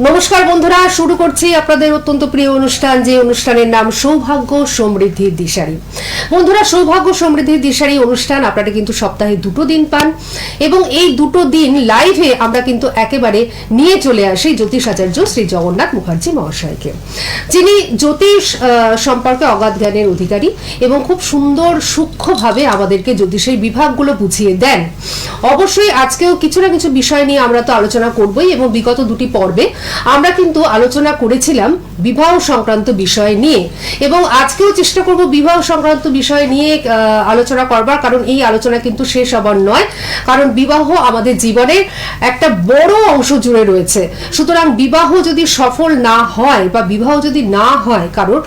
নমস্কার বন্ধুরা, শুরু করছি আপনাদের অত্যন্ত প্রিয় অনুষ্ঠান, যে অনুষ্ঠানের নাম সৌভাগ্য সমৃদ্ধির দিশারি। বন্ধুরা, সৌভাগ্য সমৃদ্ধির দিশারি অনুষ্ঠান আপনারা কিন্তু সপ্তাহে 2 দিন পান, এবং এই 2 দিন লাইভে আমরা কিন্তু একেবারে নিয়ে চলে আসি জ্যোতিষাচার্য শ্রী জগন্নাথ মুখার্জি মহাশয়কে, যিনি জ্যোতিষ সম্পর্কে অগাধ জ্ঞানের অধিকারী এবং খুব সুন্দর সূক্ষ্মভাবে আমাদেরকে জ্যোতিষের বিভাগগুলো বুঝিয়ে দেন। অবশ্যই আজকেও কিছু না কিছু বিষয় নিয়ে আমরা তো আলোচনা করবই, এবং বিগত 2টি পর্বে আমরা কিন্তু আলোচনা করেছিলাম বিবাহ সংক্রান্ত বিষয় নিয়ে, এবং আজকেও চেষ্টা করব বিবাহ সংক্রান্ত বিষয় নিয়ে আলোচনা করবার, কারণ এই আলোচনা কিন্তু শেষ হবার নয়, কারণ বিবাহ আমাদের জীবনের একটা বড় অংশ জুড়ে রয়েছে। সুতরাং বিবাহ যদি সফল না হয় বা বিবাহ যদি না হয় কারণ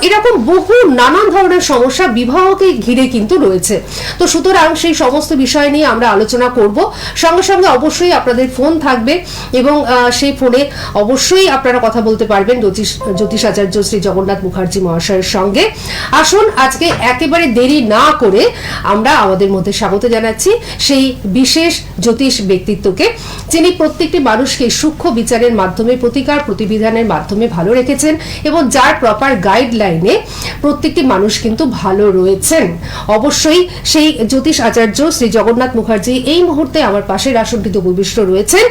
এরকম বহু নানান ধরনের সমস্যা বিবাহকে ঘিরে কিন্তু রয়েছে। তো সুতরাং সেই সমস্ত বিষয় নিয়ে আমরা আলোচনা করব। সঙ্গে সঙ্গে অবশ্যই আপনাদের ফোন থাকবে, এবং সেই ফোনে অবশ্যই আপনারা কথা বলতে পারবেন জ্যোতিষাচার্য শ্রী জগন্নাথ মুখার্জি মহাশয়ের সঙ্গে। আসুন আজকে একেবারে দেরি না করে আমরা আমাদের মধ্যে স্বাগত জানাচ্ছি সেই বিশেষ জ্যোতিষ ব্যক্তিত্বকে, যিনি প্রত্যেকটি মানুষকে সূক্ষ্ম বিচারের মাধ্যমে, প্রতিকার প্রতিবিধানের মাধ্যমে ভালো রেখেছেন, এবং যার প্রপার গাইডলাইনে প্রত্যেকটি মানুষ কিন্তু ভালো রয়েছেন। অবশ্যই সেই জ্যোতিষ আচার্য শ্রী জগন্নাথ মুখার্জি এই মুহূর্তে আমার পাশের আসনটিতে উপবিষ্ট রয়েছেন।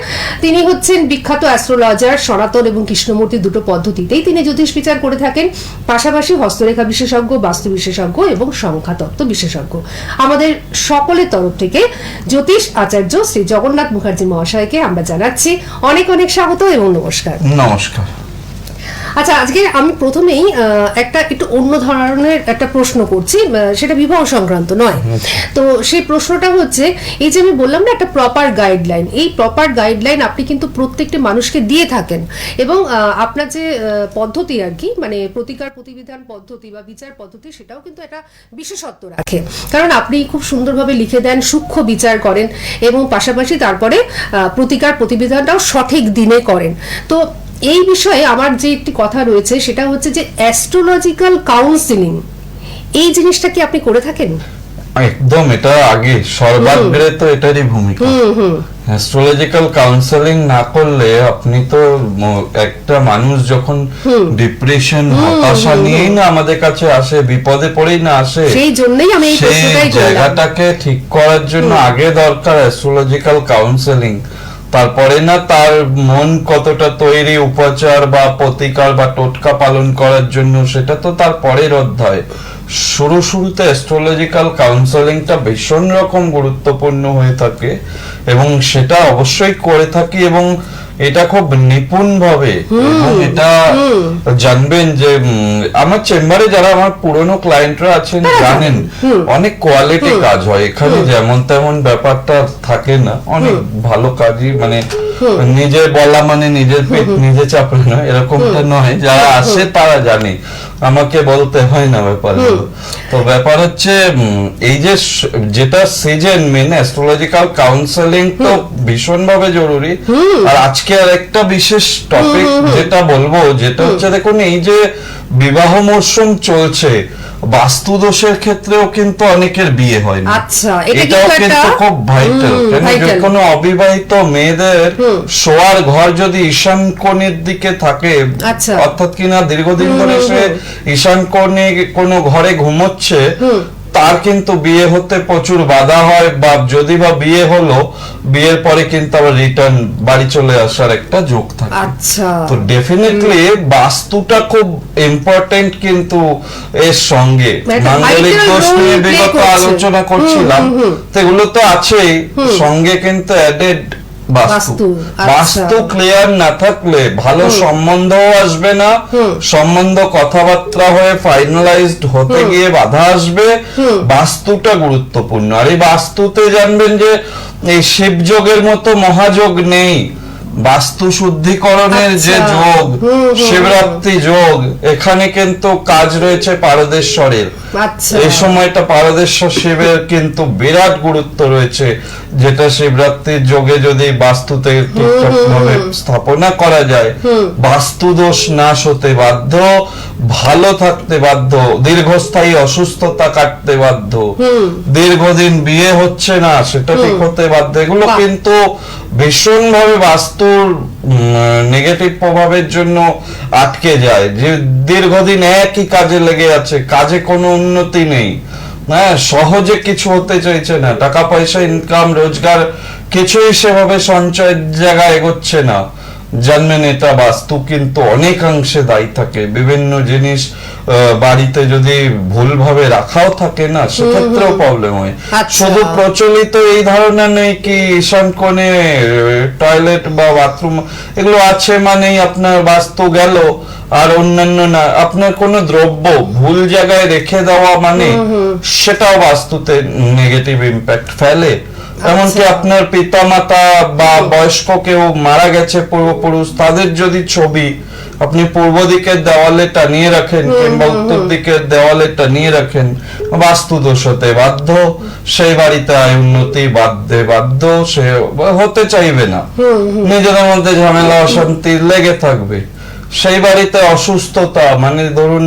তিনি হচ্ছেন বিখ্যাত অ্যাস্ট্রোলজার। সনাতন এবং কৃষ্ণমূর্তি দুটো পদ্ধতিতেই তিনি জ্যোতিষ বিচার করে থাকেন, পাশাপাশি হস্তরেখা বিশেষজ্ঞ, বাস্তু বিশেষজ্ঞ এবং সংখ্যাতত্ত্ব বিশেষজ্ঞ। আমাদের সকলের তরফ থেকে জ্যোতিষ আচার্য শ্রী জগন্নাথ মুখার্জি মহাশয়কে আমরা জানাচ্ছি অনেক অনেক স্বাগত এবং নমস্কার। নমস্কার। আচ্ছা, আজকে আমি প্রথমেই একটু অন্য ধরনের একটা প্রশ্ন করছি, সেটা বিবাহ সংক্রান্ত নয়। তো সেই প্রশ্নটা হচ্ছে, এই যে আমি বললাম না একটা প্রপার গাইডলাইন, এই প্রপার গাইডলাইন আপনি কিন্তু প্রত্যেকটি মানুষকে দিয়ে থাকেন, এবং আপনার যে পদ্ধতি আর কি, মানে প্রতিকার প্রতিবিধান পদ্ধতি বা বিচার পদ্ধতি, সেটাও কিন্তু একটা বিশেষত্ব রাখে, কারণ আপনি খুব সুন্দরভাবে লিখে দেন, সূক্ষ্ম বিচার করেন, এবং পাশাপাশি তারপরে প্রতিকার প্রতিবিধানটাও সঠিক দিনে করেন। তো এই বিষয়ে আমার যে একটি কথা রয়েছে, সেটা হচ্ছে যে অ্যাস্ট্রোলজিক্যাল কাউন্সিলিং, এই জিনিসটা কি আপনি করে থাকেন? একদম, এটা আগে সর্বাগ্রে তো এটারই ভূমিকা। অ্যাস্ট্রোলজিক্যাল কাউন্সেলিং না করলে আপনি তো একটা মানুষ যখন ডিপ্রেশন, হতাশা নিয়েই না আমাদের কাছে আসে, বিপদে পড়েই না আসে, সেই জন্যই আমি এই প্রশ্নটাই করলাম। জায়গাটাকে ঠিক করার জন্য আগে দরকার অ্যাস্ট্রোলজিক্যাল কাউন্সেলিং। তারপরে না তার মন কতটা তৈরি উপচার বা প্রতিকার বা টোটকা পালন করার জন্য, সেটা তো তার পরের অধ্যায়। শুরুতে অ্যাস্ট্রোলজিক্যাল কাউন্সেলিংটা ভীষণ রকম গুরুত্বপূর্ণ হয়ে থাকে, এবং সেটা অবশ্যই করে থাকি, এবং এটা খুব নিপুণ ভাবে। এবং এটা জানবেন যে আমার চেম্বারে যারা আমার পুরনো ক্লায়েন্টরা আছেন জানেন অনেক কোয়ালিটি কাজ হয় এখানে, যেমন তেমন ব্যাপারটা থাকে না, অনেক ভালো কাজই, মানে নিজে বলা মানে নিজের পেট নিজে চাপড়ে না, এরকমটা নয়। যারা আসে তারা জানে, আমাকে বলতে হয় না ব্যাপার। তো ব্যাপার হচ্ছে এই যে যেটা সিজন মেন অ্যাস্ট্রোলজিক্যাল কাউন্সেলিং তো ভীষণ ভাবে জরুরি। আর আজকে আর একটা বিশেষ টপিক যেটা বলবো, যেটা হচ্ছে দেখুন, এই যে বিবাহ মরশুম চলছে, বাস্তু দোষের ক্ষেত্রেও কিন্তু অনেকের বিয়ে হয় না। আচ্ছা, এটাও কিন্তু খুব ভাইটাল। কোনো অবিবাহিত মেয়েদের শোয়ার ঘর যদি ঈশান কোণের দিকে থাকে, অর্থাৎ কিনা দীর্ঘদিন ধরে সে ঈশান কোণে কোনো ঘরে ঘুমোচ্ছে, তার কিন্তু বিয়ে হতে প্রচুর বাধা হয়, বা যদি বা বিয়ে হলো, বিয়ের পরে কিন্তু আবার রিটার্ন বাড়ি চলে আসার একটা যোগ থাকে। আচ্ছা, তো ডেফিনেটলি বাস্তুটা খুব ইম্পর্টেন্ট, কিন্তু এর সঙ্গে মাঙ্গলিক দোষ নিয়ে বিগত আলোচনা করছিলাম, তো এগুলো তো আছেই, সঙ্গে কিন্তু অ্যাডেড বাস্তু ক্লিয়ার না থাকলে ভালো সম্বন্ধও আসবে না, সম্বন্ধ কথাবার্তা হয়ে ফাইনালাইজড হতে গিয়ে বাধা আসবে। বাস্তুটা গুরুত্বপূর্ণ। আর এই বাস্তুতে জানবেন যে এই শিবযোগের মতো মহাযোগ নেই। বাস্তু শুদ্ধিকরণের যে যোগ, শিবরাত্রি যোগ, এখানে কিন্তু কাজ রয়েছে পারদেশ্বরের। এই সময়টা পারদেশ্বর শিবের কিন্তু বিরাট গুরুত্ব রয়েছে, যেটা শিবরাত্রির যোগে যদি বাস্তুতে ঠিকঠাক ভাবে স্থাপনা করা যায়, বাস্তু দোষ নাশ হতে বাধ্য, ভালো থাকতে বাধ্য, দীর্ঘস্থায়ী অসুস্থতা কাটতে বাধ্য, দীর্ঘদিন বিয়ে হচ্ছে না সেটা ঠিক হতে বাধ্য। এগুলো কিন্তু ভীষণ ভাবে বাস্তুর নেগেটিভ প্রভাবের জন্য আটকে যায়, যে দীর্ঘদিন একই কাজে লেগে আছে, কাজে কোনো উন্নতি নেই, হ্যাঁ, সহজে কিছু হতে চাইছে না, টাকা পয়সা ইনকাম রোজগার কিছুই সেভাবে সঞ্চয়ের জায়গায় এগোচ্ছে না, জানবেন এটা বাস্তু কিন্তু অনেকাংশে দায়ী থাকে। বিভিন্ন জিনিস বাড়িতে যদি ভুলভাবে রাখাও থাকে না, সেক্ষেত্রেও প্রবলেম হয়। শুধু প্রচলিত এই ধারণা নেই কি ঈশান কোণে টয়লেট বা বাথরুম এগুলো আছে মানেই আপনার বাস্তু গেল, আর অন্যান্য না, আপনার কোনো দ্রব্য ভুল জায়গায় রেখে দেওয়া মানে সেটাও বাস্তুতে নেগেটিভ ইম্প্যাক্ট ফেলে। এমনকি আপনার পিতামাতা বা বয়স্ক কেউ মারা গেছে পূর্বপুরুষ, তাদের যদি ছবি আপনি পূর্ব দিকের দেওয়ালে টানিয়ে রাখেন কিংবা উত্তর দিকের দেওয়ালে টানিয়ে রাখেন, বাস্তু দোষ হতে বাধ্য, সেই বাড়িতে আয় উন্নতি বাধ্য সে হতে চাইবে না, নিজেদের মধ্যে ঝামেলা অশান্তি লেগে থাকবে। সেই বাড়িতে অসুস্থতা মানে ধরুন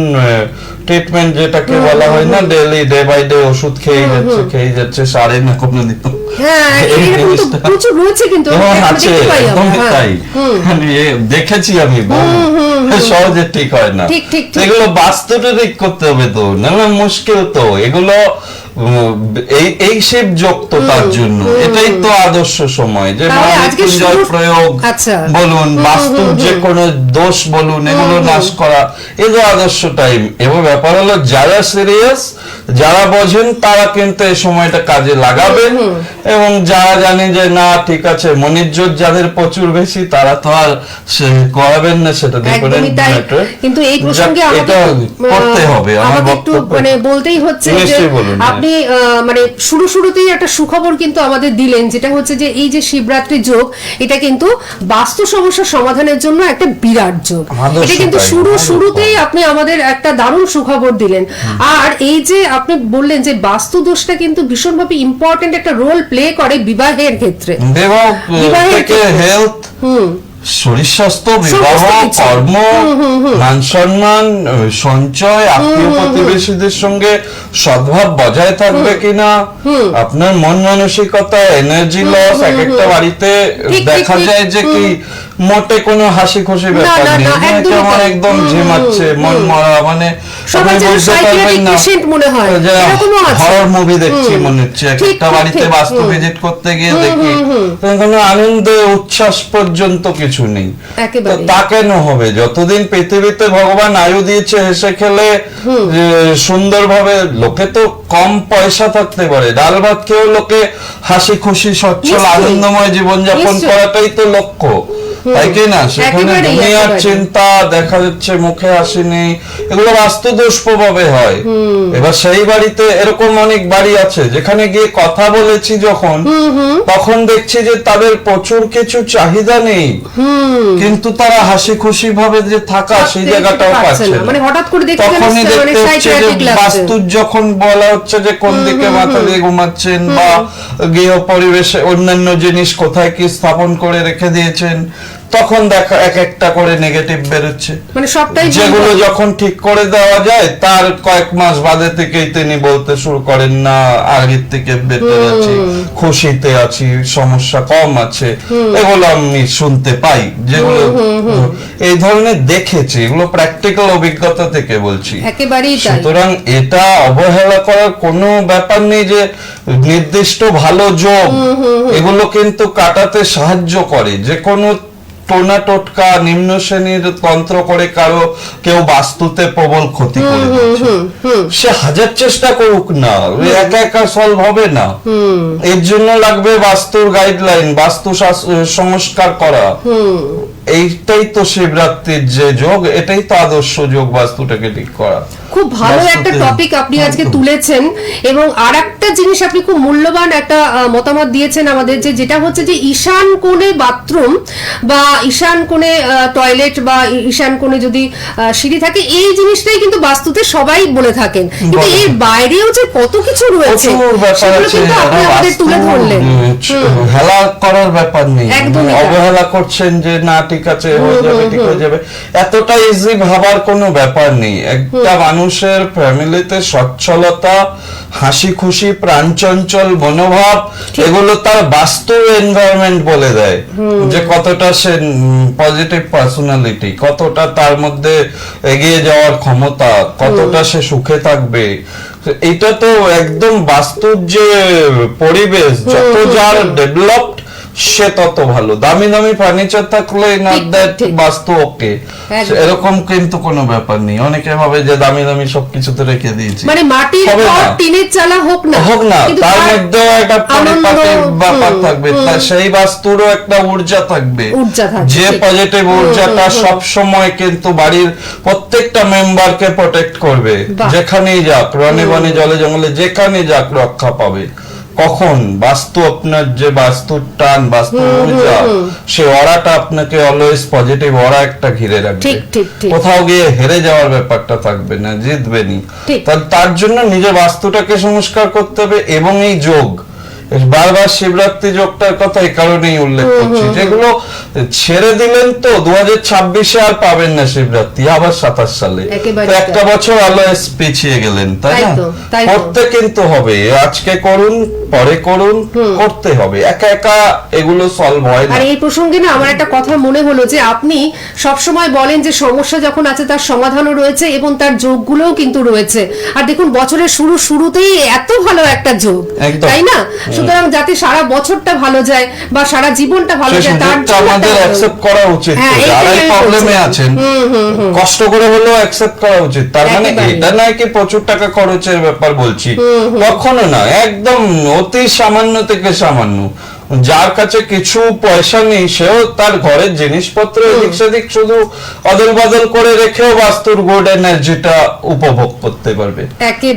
ট্রিটমেন্ট যেটাকে বলা হয় না, ডেইলি ডে বাই ডে ওষুধ খেয়ে যাচ্ছে সারে না কোনো দিন, দেখেছি আমি, সহজে ঠিক হয় না, এগুলো বাস্তুটা ঠিক করতে হবে তো, না মুশকিল তো এগুলো, এই শিব যোগ তো তার জন্য এটাই তো আদর্শ সময়, যে মহামৃত্যুঞ্জয় প্রয়োগ বলুন, বাস্তুর যে কোনো দোষ বলুন, এগুলো নাশ করা, এগুলো আদর্শ টাইম। এবং ব্যাপার হলো যারা সিরিয়াস, যারা বোঝেন তারা কিন্তু এই সময়টা কাজে লাগাবেন, এবং যারা জানে যে না ঠিক আছে, মনের জোর যাদের প্রচুর বেশি তারা তো আর করাবেন না, সেটা দেখবেন। কিন্তু এই প্রসঙ্গে আমাকে করতে হবে, আমার একটু মানে বলতেই হচ্ছে যে আপনি মানে শুরুতেই একটা সুখবর কিন্তু আমাদের দিলেন, যেটা হচ্ছে যে এই যে শিবরাত্রি যোগ, এটা কিন্তু বাস্তু সমস্যা সমাধানের জন্য একটা বিরাট যোগ। এটা কিন্তু শুরুতেই আপনি আমাদের একটা দারুণ সুখবর দিলেন। আর এই যে আপনি বললেন যে বাস্তু দোষটা কিন্তু ভীষণভাবে ইম্পর্টেন্ট একটা রোল প্লে করে বিবাহের ক্ষেত্রে, হেলথ, শরীর স্বাস্থ্য, বিবাহ, কর্ম, মান সম্মান, সঞ্চয়, আত্মীয় প্রতিবেশীদের সঙ্গে সদ্ভাব বজায় থাকবে কিনা, আপনার মন মানসিকতা, এনার্জি লস, এক একটা বাড়িতে দেখা যায় যে কি মোটে কোনো হাসি খুশি ব্যাপার নেই, কেমন একদম ঝিমাচ্ছে, মন মরা, মানে হরর মুভি দেখছি মনে হচ্ছে। একটা বাড়িতে বাস্তু ভিজিট করতে গিয়ে দেখি কোনো আনন্দ উচ্ছ্বাস পর্যন্ত কিছু নেই। তা কেন হবে? যতদিন পৃথিবীতে ভগবান আয়ু দিয়েছে হেসে খেলে সুন্দরভাবে, লোকে তো কম পয়সা থাকতে পারে, ডাল ভাত খেয়েও লোকে হাসি খুশি সচ্ছল আনন্দময় জীবনযাপন করাটাই তো লক্ষ্য, তাই কি না? সেখানে দুনিয়ার চিন্তা দেখা যাচ্ছে, মুখে হাসি নেই, এগুলো বাস্তু দোষ প্রভাবে হয়। এবার সেই বাড়িতে এরকম অনেক বাড়ি আছে যেখানে গিয়ে কথা বলেছি যখন, তখন দেখছি যে তাদের প্রচুর কিছু চাহিদা নেই, কিন্তু তারা হাসি খুশি ভাবে যে থাকা সেই জায়গাটাও পাচ্ছে না। তখনই দেখতে হচ্ছে যে বাস্তুর যখন বলা হচ্ছে যে কোন দিকে মাথা দিয়ে ঘুমাচ্ছেন বা গৃহ পরিবেশে অন্যান্য জিনিস কোথায় কি স্থাপন করে রেখে দিয়েছেন, তখন দেখা এক একটা করে নেগেটিভ বেরোচ্ছে, মানে সবটাই যেগুলো যখন ঠিক করে দেওয়া যায় তার কয়েক মাস বাদে থেকেই তিনি বলতে শুরু করেন না আগের থেকে বেটার আছি, খুশিতে আছি, সমস্যা কম আছে, এগুলো আমি শুনতে পাই, যেগুলো এই ধরনের দেখেছি, এগুলো প্র্যাকটিক্যাল অভিজ্ঞতা থেকে বলছি। সুতরাং এটা অবহেলা করার কোনো ব্যাপার নেই, যে নির্দিষ্ট ভালো যোগ এগুলো কিন্তু কাটাতে সাহায্য করে। যে কোনো টোনা টোটকা নিম্ন শ্রেণীর তন্ত্র করে কারো কেউ বাস্তুতে প্রবল ক্ষতি করে দিচ্ছে, সে হাজার চেষ্টা করুক না, একা একা সলভ হবে না। এর জন্য লাগবে বাস্তুর গাইডলাইন, বাস্তু সংস্কার করা। এইটাই তো শিবরাত্রির যে যোগ, এটাই তো আদর্শ যোগ, বাস্তুটাকে ঠিক করা। খুব ভালো একটা টপিক আপনি আজকে তুলেছেন, এবং আর একটা জিনিস আপনি খুব মূল্যবান একটা মতামত দিয়েছেন আমাদের, যে যেটা হচ্ছে যে ঈশান কোণে বাথরুম বা ঈশান কোণে টয়লেট বা ঈশান কোণে যদি সিঁড়ি থাকে, এই জিনিসটাই কিন্তু বাস্তুতে সবাই বলে থাকেন, কিন্তু এর বাইরেও যে কত কিছু রয়েছে সেগুলো কিন্তু আপনি আমাদের তুলে ধরলেন। হেলা করার ব্যাপার নেই, অবহেলা করছেন যে না ঠিক আছে, হয়ে যাবে, ঠিক হয়ে যাবে, এতটা ইজি ভাবার কোনো ব্যাপার নেই। একটা মানুষের ফ্যামিলিতে সচ্ছলতা, হাসি খুশি, প্রাণচঞ্চল মনোভাব, এগুলো তার বাস্তব এনভায়রনমেন্ট বলে দেয় যে কতটা সে পজিটিভ পার্সোনালিটি, কতটা তার মধ্যে এগিয়ে যাওয়ার ক্ষমতা, কতটা সে সুখে থাকবে। এটা তো একদম বাস্তব যে পরিবেশ, যত যার ডেভেলপড সে তত ভালো। দামি দামি ফার্নিচার থাকলে না দ্যাট বাস্তু ওকে, এরকম কিন্তু কোনো ব্যাপার নেই। অনেকে ভাবে যে দামি দামি সবকিছুতে রেখে দিয়েছি, মানে মাটির ঘর টিনের চালা হোক না, তার মধ্যেও একটা পরিপাটির ব্যাপার থাকবে, সেই বাস্তুরও একটা ঊর্জা থাকবে, যে পজিটিভ ঊর্জাটা সব সময় কিন্তু বাড়ির প্রত্যেকটা মেম্বারকে প্রোটেক্ট করবে। যেখানেই যাক, রনে বনে জলে জঙ্গলে যেখানে যাক রক্ষা পাবে। কখন বাস্তু আপনার যে বাস্তুর টান, বাস্তু ঊর্জা, সে অরাটা আপনাকে অলওয়েজ পজিটিভ অরা একটা ঘিরে রাখবে। কোথাও গিয়ে হেরে যাওয়ার ব্যাপারটা থাকবে না, জিতবেনি। তার জন্য নিজের বাস্তুটাকে সংস্কার করতে হবে। এবং এই যোগ, বারবার শিবরাত্রি যোগটার কথা এই কারণেই উল্লেখ করছি, যেগুলো ছেড়ে দিলেন তো 2026-এ আর পাবেন না শিবরাত্রি, আবার 27 সালে, তো একটা বছর অলওয়েজ পিছিয়ে গেলেন, তাই না? করতে কিন্তু হবে, আজকে করুন, পরে করুন, করতে হবে, একা একা এগুলো সলভ হয় না। আর এই প্রসঙ্গে না আমার একটা কথা মনে হলো যে আপনি সব সময় বলেন যে সমস্যা যখন আছে তার সমাধানও রয়েছে এবং তার যোগগুলোও কিন্তু রয়েছে। আর দেখুন বছরের শুরুতেই এত ভালো একটা যোগ, তাই না? সুতরাং যাতে সারা বছরটা ভালো যায় বা সারা জীবনটা ভালো যায়, তার জন্য আমাদের অ্যাকসেপ্ট করা উচিত। যারা এই প্রবলেমে আছেন কষ্ট করে হলেও অ্যাকসেপ্ট করা উচিত। তার মানে এটা নয় কি প্রচুর টাকা খরচের ব্যাপার বলছি, কখনো না, একদম অতি সামান্য থেকে সামান্য। যার কাছে কিছু পয়সা নেই সেও তার ঘরের জিনিসপত্র এদিক সেদিক শুধু অদল বদল করে রেখেও বাস্তুর গুড এনার্জিটা উপভোগ করতে পারবে।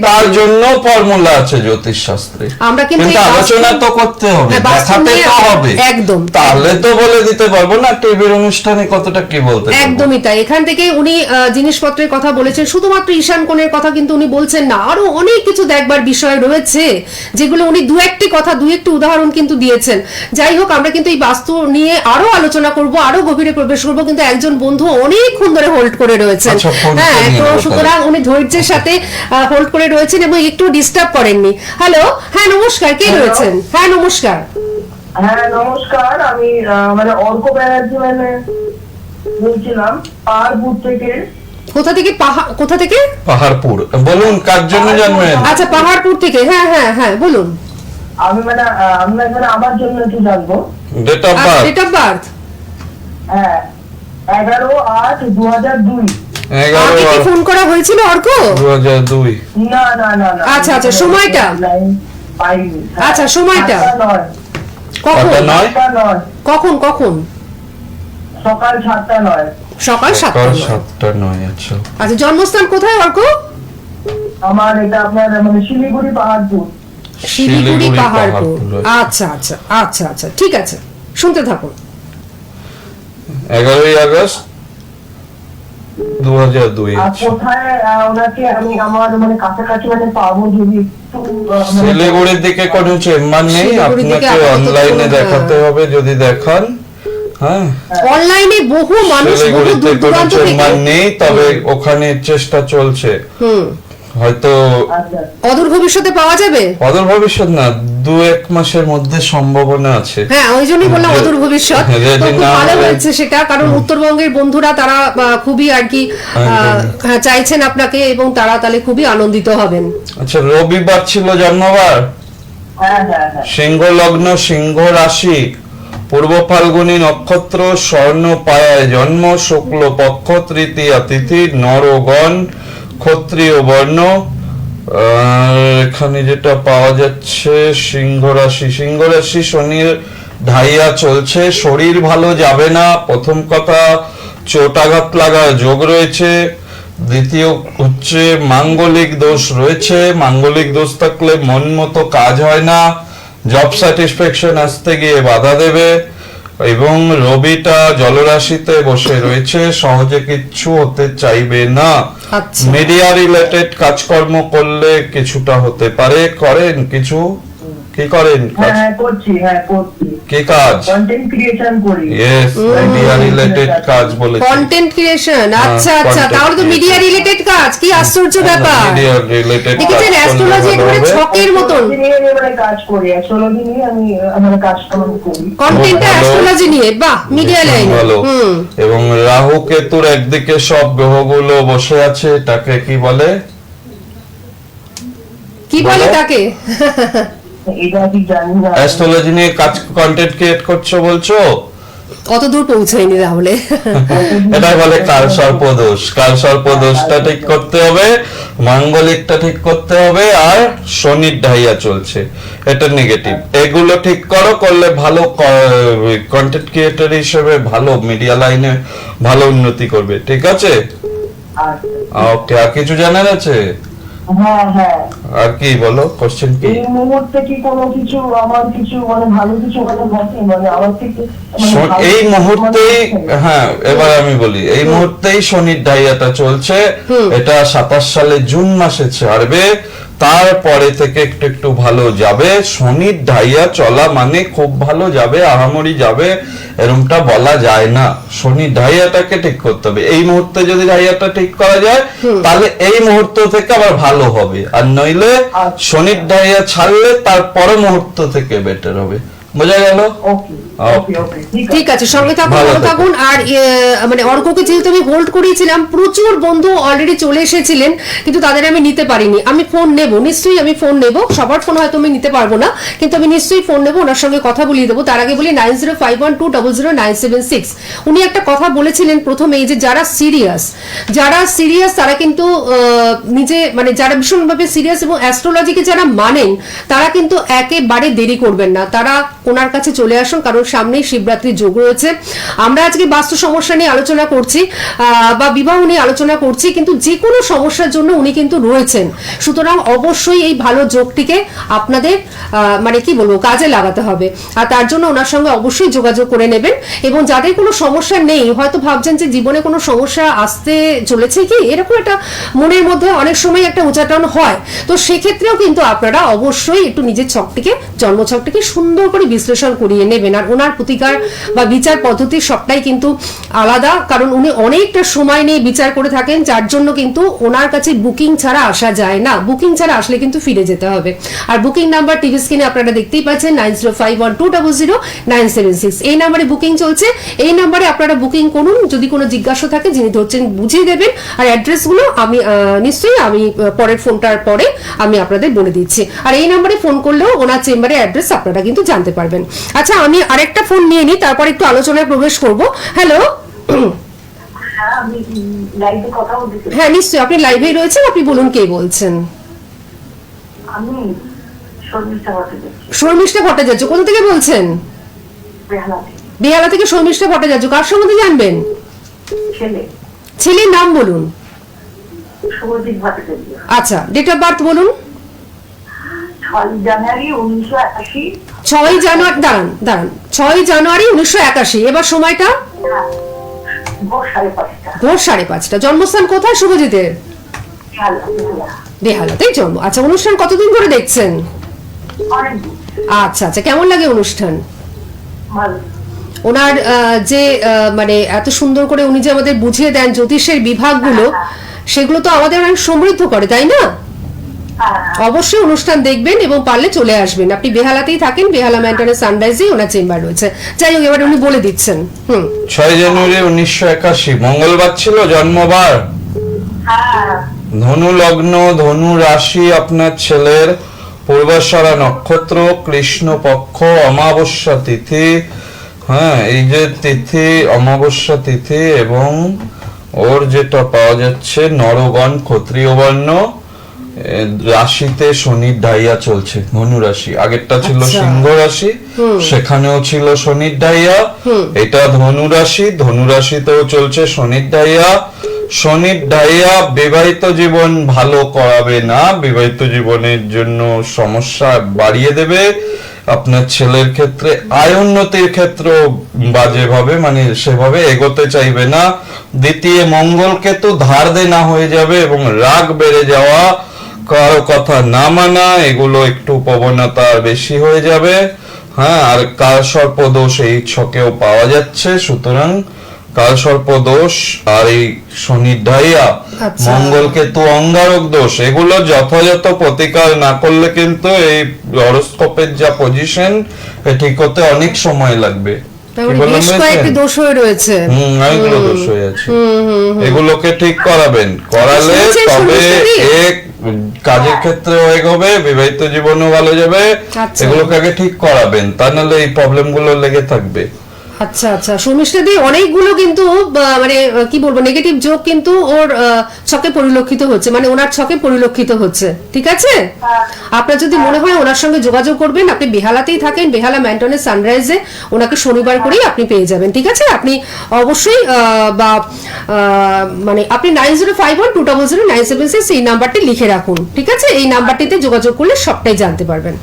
তার জন্য ফর্মুলা আছে জ্যোতিষ শাস্ত্রে, কিন্তু আলোচনা তো করতে হবে, দেখাতে তো হবে, একদম। তাহলে তো বলে দিতে পারবো না টিভির অনুষ্ঠানে কতটা কি বলতে। একদমই তাই। এখান থেকে উনি জিনিসপত্রের কথা বলেছেন, শুধুমাত্র ঈশান কোণের কথা কিন্তু উনি বলছেন না, আরো অনেক কিছু দেখবার বিষয় রয়েছে যেগুলো উনি দু একটি উদাহরণ কিন্তু দিয়েছেন। যাই হোক, আমরা কিন্তু এই বাস্তু নিয়ে আরো আলোচনা করব, আরো গভীরে প্রবেশ করব, কিন্তু একজন বন্ধু অনেকক্ষণ ধরে হোল্ড করে রয়েছেন। হ্যাঁ, তো সুতরাং উনি ধৈর্যের সাথে হোল্ড করে রয়েছেন এবং একটু ডিস্টার্ব করেননি। হ্যালো, হ্যাঁ নমস্কার, কে রয়েছেন? হ্যাঁ নমস্কার। হ্যাঁ নমস্কার, আমি মানে অর্ক ব্যানার্জি বলছিলাম পাহাড়পুর থেকে। কোথা থেকে? পাহাড়পুর। বলুন কার জন্য জানবেন? আচ্ছা, পাহাড়পুর থেকে। হ্যাঁ হ্যাঁ হ্যাঁ, বলুন। আমি আমার জন্য একটু জানবো। Date of birth? হ্যাঁ, 11/8/2002। আগে ফোন করা হয়েছিল অর্ক? 2002। না। আচ্ছা, সময়টা? আচ্ছা, সময়টা কখন? সকাল 7:09। সকাল 7:09। আচ্ছা, জন্মস্থান কোথায় অর্ক? আমার এটা আপনার মানে শিলিগুড়ি পাহাড়পুর। শিলিগুড়ি পাহাড়পুর। আচ্ছা, ঠিক আছে, শুনতে থাকুন। 11ই আগস্ট 2002। কোথায় ওনাকে আমি আমার মানে কাছাকাছি মানে পাবো যদি একটু? শিলিগুড়ির দিকে কোনো চেম্বার নেই, আপনাকে অনলাইনে দেখাতে হবে যদি দেখান। হ্যাঁ, অনলাইনে বহু মানুষ বহু দূর দূরান্ত থেকে নেই, তবে ওখানে চেষ্টা চলছে। হয়তো অদূর ভবিষ্যতে পাওয়া যাবে। অদূর ভবিষ্যৎ না, 2-1 মাসের মধ্যে সম্ভাবনা আছে। হ্যাঁ, ওই জন্যই বললাম অদূর ভবিষ্যৎ। খুব ভালো হয়েছে সেটা, কারণ উত্তরবঙ্গের বন্ধুরা তারা খুবই আর কি চাইছেন আপনাকে এবং তারা তাহলে খুবই আনন্দিত হবেন। আচ্ছা, রবিবার ছিল জন্মবার? হ্যাঁ। সিংহ লগ্ন, সিংহ রাশি, পূর্ব ফাল্গুনী নক্ষত্র, স্বর্ণ পায়ায় জন্ম, শুক্ল পক্ষ, তৃতীয়া তিথি, নরগণ, ক্ষত্রিয় বর্ণ। এখানে যেটা পাওয়া যাচ্ছে সিংহ রাশি, শনির ঢাইয়া চলছে, শরীর ভালো যাবে না। প্রথম কথা, চোটাঘাত লাগার যোগ রয়েছে। দ্বিতীয় হচ্ছে মাঙ্গলিক দোষ রয়েছে, মাঙ্গলিক দোষ থাকলে মন মতো কাজ হয় না, জব স্যাটিসফ্যাকশন আসতে গিয়ে বাধা দেবে। এবং রবিটা জলরাশিতে বসে রয়েছে, সহজে কিচ্ছু হতে চাইবে না। মিডিয়া রিলেটেড কাজকর্ম করলে কিছুটা হতে পারে, করেন কিছু কি করেন কাজ? হ্যাঁ করছি, কি কাজ? কন্টেন্ট ক্রিয়েশন করি। ইয়েস, মিডিয়া রিলেটেড কাজ বলেছি। কন্টেন্ট ক্রিয়েশন, আচ্ছা আচ্ছা, content তাহলে তো মিডিয়া creation। রিলেটেড কাজ, কি আশ্চর্য ব্যাপার। মিডিয়া রিলেটেড দেখেছেন, অ্যাস্ট্রোলজি একেবারে ছকের মতন। নিয়ে মানে কাজ করি, অ্যাস্ট্রোলজি নিয়ে আমি মানে কাজটা আমি করি। কন্টেন্টটা ভালো। অ্যাস্ট্রোলজি নিয়ে, বাহ, মিডিয়া লাইনে। ভালো। হুম, এবং রাহু কেতুর একদিকে সব গ্রহগুলো বসে আছে, তাকে কি বলে? কি বলে বলো। তাকে? এটা কি জানি না। অ্যাস্ট্রোলজি নিয়ে কাজ, কন্টেন্ট ক্রিয়েট করছো বলছো? কত দূর পৌঁছায়নি তাহলে। এটা বলে কালসর্পদোষ। কালসর্পদোষটা ঠিক করতে হবে, মাঙ্গলিকটা ঠিক করতে হবে, আর শনির ঢাইয়া চলছে, এটা নেগেটিভ। এগুলো ঠিক করলে ভালো কন্টেন্ট ক্রিয়েটর হিসেবে ভালো মিডিয়া লাইনে ভালো উন্নতি করবে, ঠিক আছে? আচ্ছা। ওকে, আর কিছু জানার আছে? হ্যাঁ, আর কি বলো, কোশ্চেন কি? এই মুহূর্তে কি কোনো কিছু আমার কিছু মানে ভালো কিছু মানে ঘটে, মানে আমার থেকে মানে ভালো এই কিছু মুহূর্তেই, মানে- হ্যাঁ এবার আমি বলি, এই মুহূর্তেই শনির ঢাইয়াটা চলছে। এটা 27 সালে জুন মাসে ছাড়বে, তারপরে থেকে একটু একটু ভালো যাবে। শনির ঢাইয়া চলা মানে খুব ভালো যাবে, আহামরি যাবে এরকমটা বলা যায় না। শনির ঢাইয়াটাকে ঠিক করতে হবে। এই মুহূর্তে যদি ঢাইয়াটা ঠিক করা যায়, তাহলে এই মুহূর্ত থেকে আবার ভালো হবে, আর নইলে শনির ঢাইয়া ছাড়লে তার পর মুহূর্ত থেকে বেটার হবে। বোঝা গেল? ওকে, ঠিক আছে, সঙ্গে থাকুন, ভালো ভালো থাকুন। আর মানে অর্ককে যেহেতু আমি হোল্ড করিয়েছিলাম, প্রচুর বন্ধু অলরেডি চলে এসেছিলেন, কিন্তু তাদের আমি নিতে পারিনি। আমি ফোন নেব, নিশ্চয়ই আমি ফোন নেব। সবার ফোন হয়তো আমি নিতে পারবো না, কিন্তু আমি নিশ্চয়ই ফোন নেব, ওনার সঙ্গে কথা বলিয়ে দেবো। তার আগে বলি 9051200976। উনি একটা কথা বলেছিলেন প্রথমে, এই যে যারা সিরিয়াস তারা কিন্তু নিজে মানে যারা ভীষণভাবে সিরিয়াস এবং অ্যাস্ট্রোলজিকে যারা মানেন, তারা কিন্তু একেবারে দেরি করবেন না, তারা ওনার কাছে চলে আসুন, কারণ সামনেই শিবরাত্রি যোগ রয়েছে। আমরা আজকে বাস্তু সমস্যা নিয়ে আলোচনা করছি বা বিবাহ নিয়ে আলোচনা করছি, কিন্তু যে কোনো সমস্যার জন্য উনি কিন্তু রয়েছেন। সুতরাং অবশ্যই এই ভালো যোগটিকে আপনাদের মানে কি বলবো, কাজে লাগাতে হবে। আর তার জন্য ওনার সঙ্গে অবশ্যই যোগাযোগ করে নেবেন। এবং যাদের কোনো সমস্যা নেই, হয়তো ভাবছেন যে জীবনে কোনো সমস্যা আসতে চলেছে কি, এরকম একটা মনের মধ্যে অনেক সময় একটা উচাটন হয়, তো সেক্ষেত্রেও কিন্তু আপনারা অবশ্যই একটু নিজের ছকটিকে, জন্মছকটিকে সুন্দর করে বিশ্লেষণ করিয়ে নেবেন। আর ওনার প্রতিকার বা বিচার পদ্ধতি সবটাই কিন্তু আলাদা, কারণ উনি অনেকটা সময় নিয়ে বিচার করে থাকেন, যার জন্য কিন্তু ওনার কাছে বুকিং ছাড়া আসা যায় না। বুকিং ছাড়া আসলে কিন্তু ফিরে যেতে হবে। আর বুকিং নাম্বার টিভি স্ক্রিনে আপনারা দেখতেই পাচ্ছেন, 9051200976। এই নাম্বারে বুকিং চলছে, এই নাম্বারে আপনারা বুকিং করুন। যদি কোনো জিজ্ঞাসা থাকে, যিনি ধরছেন বুঝিয়ে দেবেন। আর অ্যাড্রেসগুলো আমি নিশ্চয়ই আমি পরের ফোনটার পরে আমি আপনাদের বলে দিচ্ছি। আর এই নাম্বারে ফোন করলেও ওনার চেম্বারের অ্যাড্রেস আপনারা কিন্তু জানতে পারবেন। আচ্ছা, আমি আরেকটা ফোন নিয়ে নিই, তারপর একটু আলোচনায় প্রবেশ করব। হ্যালো। হ্যাঁ, আমি লাইভে কথা বলতেছি। হ্যাঁ নিশ্চয়ই, আপনি লাইভেই রয়েছেন, আপনি বলুন কে বলছেন। আমি শর্মিষ্ঠা ভট্টাচার্য, শর্মিষ্ঠা ভট্টাচার্য, কোথা থেকে বলছেন? বেহালা বেহালা থেকে শর্মিষ্ঠা ভট্টাচার্য। কার সম্বন্ধে জানবেন? ছেলে ছেলের নাম বলুন। শুভজিৎ ভট্টাচার্য। আচ্ছা, ডেট অফ বার্থ বলুন। 6 জানুয়ারি 1981। 6 জানুয়ারি, দাঁড়ান 6 জানুয়ারি 1981। এবার সময়টা? ভোর 5:30। ভোর 5:30। জন্মস্থান কোথায় শুভজিতের? বেহালাতেই জন্ম। আচ্ছা, অনুষ্ঠান কতদিন ধরে দেখছেন? আচ্ছা আচ্ছা, কেমন লাগে অনুষ্ঠান? ওনার যে মানে এত সুন্দর করে উনি যে আমাদের বুঝিয়ে দেন জ্যোতিষের বিভাগগুলো, সেগুলো তো আমাদের অনেক সমৃদ্ধ করে, তাই না? অবশ্যই অনুষ্ঠান দেখবেন এবং পারলে চলে আসবেন। আপনি বেহালাতেই থাকেন, বেহালা ম্যান্টনের সানরাইজে ওনার চেম্বার রয়েছে। যাই হোক, এবার উনি বলে দিচ্ছেন। 6 জানুয়ারি 1981 মঙ্গলবার ছিল জন্মবার। ধনু লগ্ন, ধনু রাশি আপনার ছেলের, পূর্বাষাঢ়া নক্ষত্র, কৃষ্ণ পক্ষ, অমাবস্যা তিথি। হ্যাঁ, এই যে তিথি, অমাবস্যা তিথি, এবং ওর যেটা পাওয়া যাচ্ছে নরগণ ক্ষত্রিয় বর্ণ। রাশিতে শনির ঢাইয়া চলছে, ধনু রাশি। আগেরটা ছিল সিংহ রাশি, সেখানেও ছিল শনির ঢাইয়া। এটা ধনু রাশি, ধনু রাশিতেও চলছে শনির ঢাইয়া। শনির ঢাইয়া বিবাহিত জীবন ভালো করাবে না, বিবাহিত জীবনের জন্য সমস্যা বাড়িয়ে দেবে। আপনার ছেলের ক্ষেত্রে আয় উন্নতির ক্ষেত্র বাজেভাবে, মানে সেভাবে এগোতে চাইবে না। দ্বিতীয় মঙ্গল কেতু ধার দেনা হয়ে যাবে এবং রাগ বেড়ে যাওয়া, কারো কথা না মানা, এগুলো একটু প্রবণতা বেশি হয়ে যাবে। হ্যাঁ, আর কালসর্প দোষ এই ছকেও পাওয়া যাচ্ছে, সুতরাং কালসর্প দোষ আর এই শনির ঢাইয়া, আচ্ছা। মঙ্গল কেতু অঙ্গারক দোষ, এগুলো যথাযথ প্রতিকার না করলে কিন্তু এই হরোস্কোপের যা পজিশন ঠিক হতে অনেক সময় লাগবে। তার কি মানে বললাম বেশ বুঝেছেন? কয়েকটি দোষ হয়ে রয়েছে। এগুলো দোষ হয়ে আছে, এগুলোকে ঠিক করাবেন, করালে শুনেছেন তবে শুনেছি। এক কাজের ক্ষেত্রে এগোবে, বিবাহিত জীবনও ভালো যাবে। আচ্ছা। এগুলোকে আগে ঠিক করাবেন, তা নাহলে এই প্রবলেম গুলো লেগে থাকবে। আচ্ছা আচ্ছা, শর্মিষ্ঠা দি অনেকগুলো কিন্তু মানে কি বলবো, নেগেটিভ যোগ কিন্তু ওর ছকে পরিলক্ষিত হচ্ছে, মানে ওনার ছকে পরিলক্ষিত হচ্ছে, ঠিক আছে? আপনার যদি মনে হয় ওনার সঙ্গে যোগাযোগ করবেন, আপনি বেহালাতেই থাকেন, বেহালা ম্যান্টনের সানরাইজে ওনাকে শনিবার করেই আপনি পেয়ে যাবেন, ঠিক আছে? আপনি অবশ্যই বা মানে আপনি 9051200976 এই নাম্বারটি লিখে রাখুন, ঠিক আছে? এই নাম্বারটিতে যোগাযোগ করলে সবটাই জানতে পারবেন।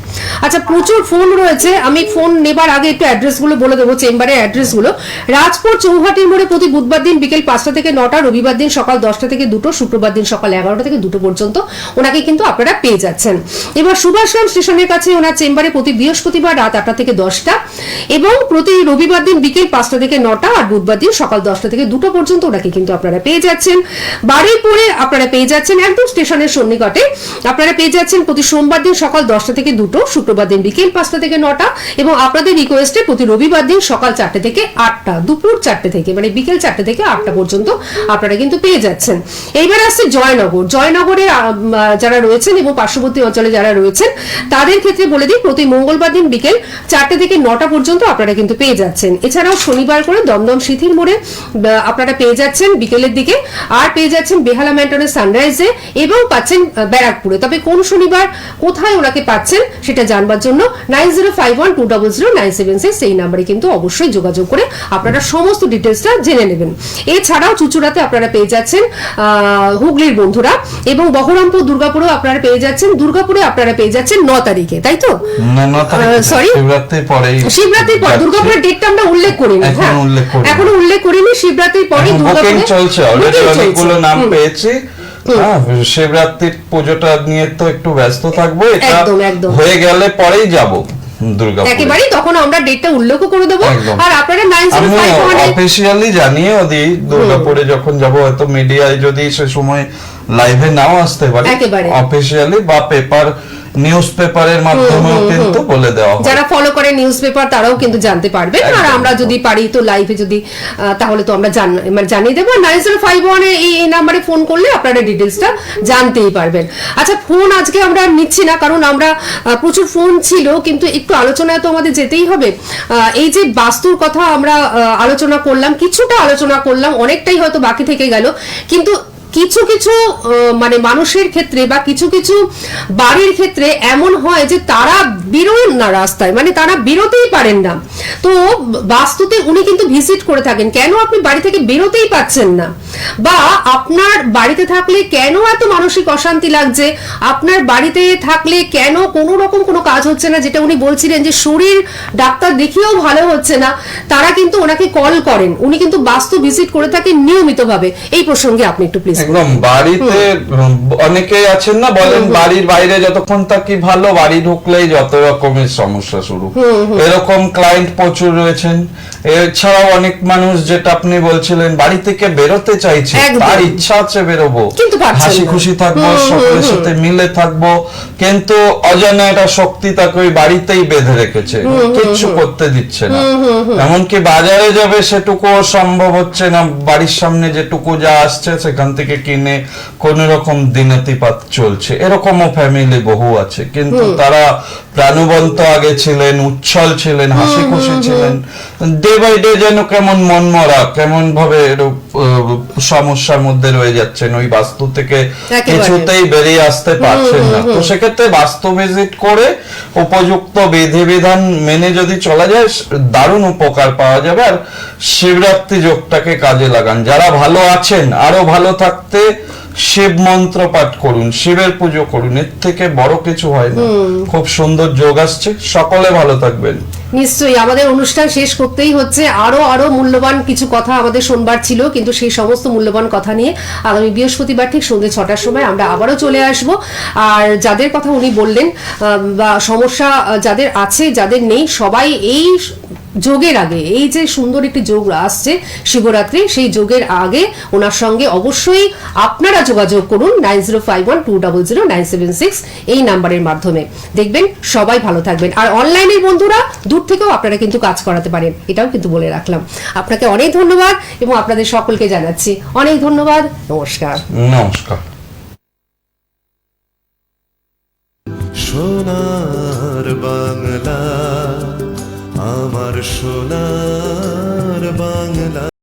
আচ্ছা, প্রচুর ফোন রয়েছে, আমি ফোন নেবার আগে একটু অ্যাড্রেসগুলো বলে দেবো, চেম্বারের অ্যাড্রেসগুলো। রাজপুর চৌহাটির মোড়ে প্রতি বুধবার দিন বিকেল 5টা থেকে 9টা, রবিবার দিন সকাল 10টা থেকে 2টো, শুক্রবার দিন সকাল 11টা থেকে 2টো পর্যন্ত ওনাকে কিন্তু আপনারা পেয়ে যাচ্ছেন। এবার সুভাষগ্রাম স্টেশনের কাছে ওনার চেম্বারে প্রতি বৃহস্পতিবার রাত 8টা থেকে 10টা এবং প্রতি রবিবার দিন বিকেল 5টা থেকে 9টা আর বুধবার দিন সকাল 10টা থেকে 2টো পর্যন্ত ওনাকে কিন্তু আপনারা পেয়ে যাচ্ছেন। বারুইপুরে আপনারা পেয়ে যাচ্ছেন একদম স্টেশনের সন্নিকটে, আপনারা পেয়ে যাচ্ছেন প্রতি সোমবার দিন সকাল 10টা থেকে 2টো, শুক্রবার দিন বিকেল 5টা থেকে 9টা এবং আপনাদের রিকোয়েস্টে প্রতি রবিবার দিন সকাল 4টে থেকে 8টা, দুপুর 4টে থেকে মানে বিকেল 4টে থেকে 8টা পর্যন্ত আপনারা কিন্তু পেয়ে যাচ্ছেন। এইবার আসছে জয়নগর। জয়নগরে যারা রয়েছেন এবং পার্শ্ববর্তী অঞ্চলে যারা রয়েছেন তাদের ক্ষেত্রে বলে দিই, প্রতি মঙ্গলবার দিন বিকেল 4টে থেকে 9টা পর্যন্ত আপনারা কিন্তু পেয়ে যাচ্ছেন। এছাড়াও শনিবার করে দমদম সিথির মোড়ে আপনারা পেয়ে যাচ্ছেন বিকেলের দিকে, আর পেয়ে যাচ্ছেন বেহালা ম্যান্টনের সানরাইজে এবং পাচ্ছেন ব্যারাকপুরে। তবে কোন শনিবার কোথায় ওনাকে পাচ্ছেন সেটা জানবার জন্য 9051200976 এই নাম্বারে কিন্তু অবশ্যই যোগাযোগ করে আপনারা সমস্ত ডিটেলসটা জেনে নেবেন। এছাড়াও চুচুড়াতে আপনারা পেয়ে যাচ্ছেন হুগলির বন্ধুরা এবং বহরমপুর দুর্গাপুরেও আপনারা পেয়ে যাচ্ছেন, দুর্গাপুরে আপনারা পেয়ে যাচ্ছেন 9 তারিখে, তাই তো? সরি, শিবরাত্রির পরে, শিবরাত্রির পর দুর্গাপুরের ডেটটা আমরা উল্লেখ করিনি। হ্যাঁ, এখনো উল্লেখ করিনি। শিবরাত্রির পরে দুর্গাপুরে চলছে, অলরেডি অনেকগুলো নাম পেয়েছি। শিবরাত্রির পুজোটা নিয়ে তো একটু ব্যস্ত থাকবো, এটা একদম একদম হয়ে গেলে পরেই যাব দুর্গাপুর, একেবারেই তখন আমরা ডেটটা উল্লেখ করে দেবো। আর আপনারা 905 অফিশিয়ালি জানিয়ে ওদি দুর্গাপুরে যখন যাব, হয়তো মিডিয়ায় যদি সে সময় লাইভে নাও আসতে পারে, অফিশিয়ালি বা পেপার নিউজ পেপারের মাধ্যমেও কিন্তু বলে দেওয়া হয়। যারা ফলো করে নিউজ পেপার তারাও কিন্তু জানতে পারবে। আর আমরা যদি পারি তো লাইভে যদি তাহলে তো আমরা জানিয়ে দেবো। 9051 এই নাম্বারে ফোন করলে আপনারা ডিটেলসটা জানতেই পারবেন। আচ্ছা, ফোন আজকে আমরা নিচ্ছি না, কারণ আমরা প্রচুর ফোন ছিল, কিন্তু একটু আলোচনায় তো আমাদের যেতেই হবে। এই যে বাস্তুর কথা আমরা আলোচনা করলাম, কিছুটা আলোচনা করলাম, অনেকটাই হয়তো বাকি থেকে গেল, কিন্তু কিছু কিছু মানে মানুষের ক্ষেত্রে বা কিছু কিছু বাড়ির ক্ষেত্রে এমন হয় যে তারা বেরোন না রাস্তায়, মানে তারা বেরোতেই পারেন না। তো বাস্তুতে উনি কিন্তু ভিজিট করে থাকেন, কেন আপনি বাড়ি থেকে বেরোতেই পাচ্ছেন না, বা আপনার বাড়িতে থাকলে কেন এত মানসিক অশান্তি লাগছে, আপনার বাড়িতে থাকলে কেন কোনো রকম কোনো কাজ হচ্ছে না, যেটা উনি বলছিলেন যে শরীর ডাক্তার দেখিয়েও ভালো হচ্ছে না, তারা কিন্তু ওনাকে কল করেন। উনি কিন্তু বাস্তু ভিজিট করে থাকেন নিয়মিতভাবে। এই প্রসঙ্গে আপনি একটু প্লিজ। একদম, বাড়িতে অনেকেই আছেন না বলেন বাড়ির বাইরে যতক্ষণ থাকি ভালো, বাড়ি ঢুকলেই যত রকমের সমস্যা শুরু, এরকম ক্লায়েন্ট প্রচুর রয়েছেন। এছাড়াও অনেক মানুষ, যেটা আপনি বলছিলেন, বাড়ি থেকে বেরোতে চাইছে, তার ইচ্ছা আছে বেরোবো, হাসি খুশি থাকবো, সকলের সাথে মিলে থাকবো, কিন্তু অজানা একটা শক্তি তাকে ওই বাড়িতেই বেঁধে রেখেছে, কিচ্ছু করতে দিচ্ছে না। এমনকি বাজারে যাবে সেটুকু সম্ভব হচ্ছে না, বাড়ির সামনে যেটুকু যা আসছে সেখান থেকে কিনে কোন রকম দিনাতিপাত চলছে। এরকমও ফ্যামিলি বহু আছে, কিন্তু তারা প্রাণবন্ত আগে ছিলেন, উচ্ছল ছিলেন, হাসি খুশি ছিলেন, ডে বাই ডে যেন কেমন মনমরা, কেমন ভাবে সমস্যার মধ্যে রয়ে যাচ্ছেন, ওই বাস্তু থেকে কিছুতেই বেরিয়ে আসতে পারছেন না। তো সেক্ষেত্রে বাস্তু ভিজিট করে উপযুক্ত বিধিবিধান মেনে যদি চলা যায়, দারুণ উপকার পাওয়া যাবে। আর শিবরাত্রি যোগটাকে কাজে লাগান। যারা ভালো আছেন, আরো ভালো থাকতে শিব মন্ত্র পাঠ করুন, শিবের পুজো করুন, এর থেকে বড় কিছু হয় না। খুব সুন্দর যোগ আসছে, সকলে ভালো থাকবেন। নিশ্চয়ই আমাদের অনুষ্ঠান শেষ করতেই হচ্ছে। আরো মূল্যবান কিছু কথা আমাদের শোনবার ছিল, কিন্তু সেই সমস্ত মূল্যবান কথা নিয়ে আগামী বৃহস্পতিবার ঠিক সন্ধ্যে 6টার সময় আমরা আবারও চলে আসব। আর যাদের কথা উনি বললেন বা সমস্যা যাদের আছে যাদের নেই, সবাই এই যোগের আগে, এই যে সুন্দর একটি যোগ আসছে শিবরাত্রি, সেই যোগের আগে ওনার সঙ্গে অবশ্যই আপনারা যোগাযোগ করুন 9051200976 এই নাম্বারের মাধ্যমে। দেখবেন সবাই ভালো থাকবেন। আর অনলাইনের বন্ধুরা দূর থেকেও আপনারা কিন্তু কাজ করাতে পারেন, এটাও কিন্তু বলে রাখলাম। আপনাকে অনেক ধন্যবাদ এবং আপনাদের সকলকে জানাচ্ছি অনেক ধন্যবাদ। নমস্কার। নমস্কার। সোনার বাংলা, আমার সোনার বাংলা।